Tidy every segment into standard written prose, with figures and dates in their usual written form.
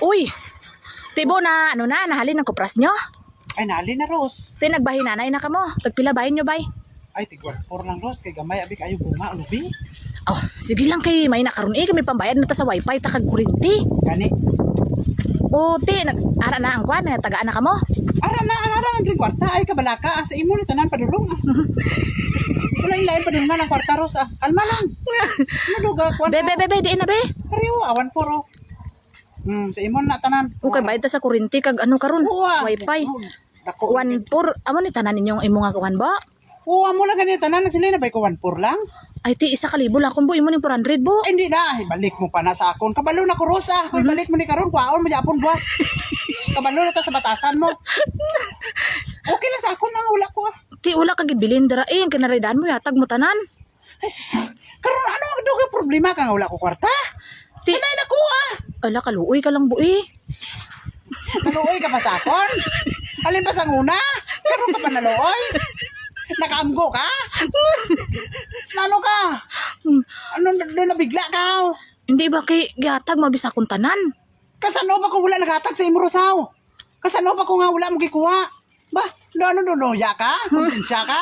Uy, tibo na, ano na, nahalin ng kupras nyo? Ay, nali na, Ros. Ti, nagbahin nanay na ka mo. Tagpila bahin nyo, bay? Ay, tigwar lang, Ros. Kay gamay, abi kayo bunga, ubi. Oh, sige lang kay may nakaroon kami pambayad na ta sa wifi, takag kurinti. Gani. O, ti, ara na ang kwan, tagaan na ka mo. Ara na ang kwarta. Ay, kabalaka. Sa imo, tanan padulong. Wala yung lain padulong ng kwarta, Ros. Kalma lang. Maluga, kwan. Be, di na, be. Pariyo, awan po, Ro. Sa imo na tanan. Okay, bayad ta sa kurinti, kag ano karon wifi. Dako. 1 por, amo ni tanan ninyong imo nga kuhan ba? Oo, amo lang ganito. Tanan na sila na ba ko 1 lang? Ay, ti, 1,000 lang kung buhay mo ni 400 bo. Ay, hindi na. Ibalik mo pa na sa akon. Kabalo na ko, Rosa. Kung ibalik mo ni karon, kwaon mo yapon buwas. Kabalo na ta sa batasan mo. Okay lang sa akon na. Wala ko Ti, wala kag ibilin dara eh, ang kinaridaan mo yatag mo tanan. Ay, karon ano ang dugo problema ka nga wala ko kwarta? Ti, Anay na ko ala, kaluoy ka lang buhi. Naluoy ka pa sa akon? Alin pa sa nguna? Karon ka pa naluoy? Nakaamgo ka? Nano ka? Ano doon nabigla ka? Hindi ba kay yatag mabisa kong tanan? Kasano ba ko wala naghatag sa imo Rosaw? Kasano ba ko nga wala mo gikuha? Ba, ano ya ka? Konsensya ka?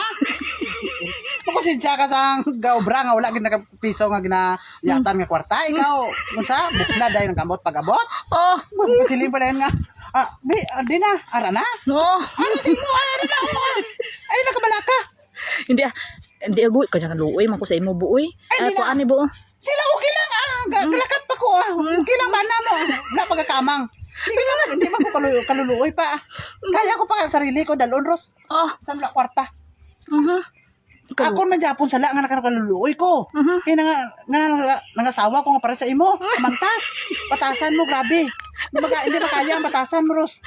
Konsensya ka sa gaobra nga wala gid nakapiso nga ginayatan nga kwarta ikaw. Unsa? Bukla dayon ng gamot pagabot? Oh, Siling pa dayon nga. Di na, ara na. no. Ano si mo? Ara na. Ay, nakabalaka. Hindi buhi ka jangan luoy man ko sa imo buoy. Ay, Ay, di ko na. ani bo. Sila okay lang galakat pa ko Okay lang ba na mo? Wala pagkakamang. Hindi man ko kaluluoy pa Kaya ko pa ang sarili ko dalon Ros. Oh, Sa wala kwarta. Kalu- Ako man Japon sala nga nakakaluluoy ko. Kaya nangasawa ko nga para sa imo. Mantas. Batasan mo grabe. Hindi makaya ang batasan mo Ros.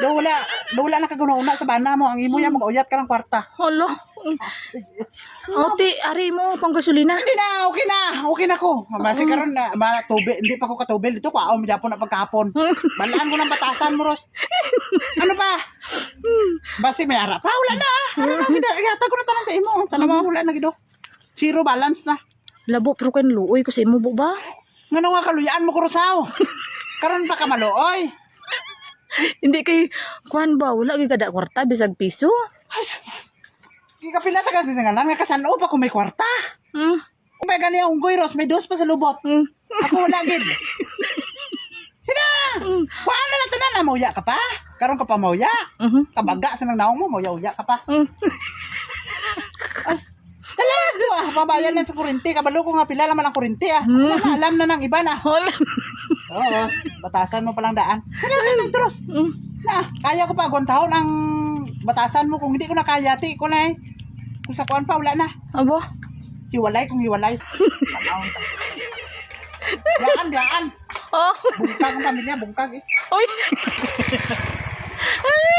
Do wala nakaguna-una sa bana mo. Ang imo yan mag-uyat ka ng kwarta. Hala. Oh, ti, ari mo pang gasolina. Hindi na, okay na ko. Basi karon na tubig, hindi pa ko katubig dito, kwaon mo Japon na pagkahapon. Balaan ko ng batasan mo Ros. Ano pa? Basi may ara pa, wala na. Yata ko na tanan sa imo. Tanawa wala na gido. Zero balance na. Labo pero kay luoy ko sa imo bu ba? Ngano nga kaluyaan mo ko Rosaw? Karon pa ka maluoy. Hindi kay kuan ba wala gyud kada kwarta bisag piso. Kapila ta kasi nga nga kasano pa kung may kwarta. Kung may gani unggoy Ros, may dos pa sa lubot. Ako wala gid. Sina! Paano na tanan na mauya ka pa? Karon ka pa mauya? Kabaga sa nang naong mo, mauya ka pa. Talaga pabayan na sa kuryente. Kabalo ko nga pila naman ang kuryente Alam na ng iba na. Hala. Oo, batasan mo palang daan. Sino na Ros? Kaya ko pa taon ang batasan mo. Kung hindi ko na kaya, ko na Kung sa kuwan pa, wala na. Abo. Hiwalay kung hiwalay. Gaan. Oh. Bungkag ang pamilya, bungkag Oy. Ay.